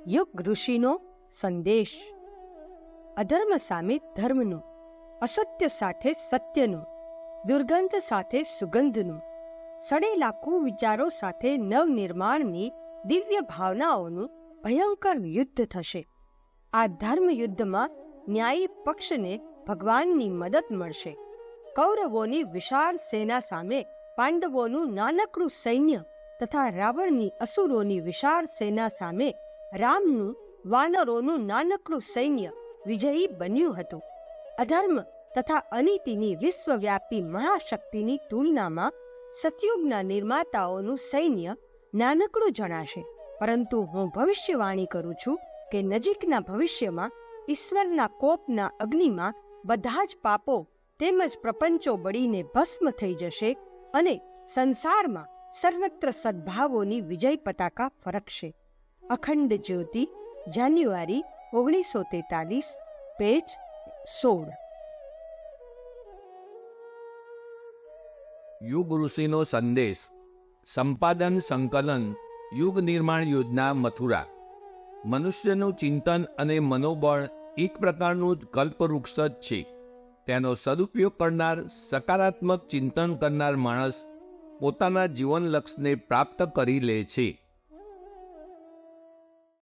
યુગ ઋષિનો સંદેશ. અધર્મ સામે ધર્મનું, અસત્ય સાથે સત્યનું, દુર્ગંધ સાથે સુગંધનું, સડેલા કુવિચારો સાથે નવનિર્માણની દિવ્ય ભાવનાઓનું ભયંકર યુદ્ધ થશે. આ ધર્મ યુદ્ધમાં ન્યાયી પક્ષને ભગવાનની મદદ મળશે. કૌરવોની વિશાળ સેના સામે પાંડવોનું નાનકડું સૈન્ય તથા રાવણની અસુરોની વિશાળ સેના સામે રામનું વાનરોનું નાનકડું સૈન્ય વિજયી બન્યું હતું. અધર્મ તથા અનીતિની વિશ્વવ્યાપી મહાશક્તિની તુલનામાં સતયુગના નિર્માતાઓનું સૈન્ય નાનકડું જણાશે. પરંતુ હું ભવિષ્યવાણી કરું છું કે નજીકના ભવિષ્યમાં ઈશ્વરના કોપના અગ્નિમાં બધા જ પાપો તેમજ પ્રપંચો બળીને ભસ્મ થઈ જશે અને સંસારમાં સર્વત્ર સદ્ભાવોની વિજય પતાકા ફરકશે. અખંડ જ્યોતિ, જાન્યુઆરી 1943, પેજ 16. યુગ ઋષિનો સંદેશ. સંપાદન સંકલન યુગ નિર્માણ યોજના, મથુરા. મનુષ્યનું ચિંતન અને મનોબળ એક પ્રકારનું જ કલ્પવૃક્ષ જ છે. તેનો સદુપયોગ કરનાર, સકારાત્મક ચિંતન કરનાર માણસ પોતાના જીવન લક્ષ્યને પ્રાપ્ત કરી લે છે.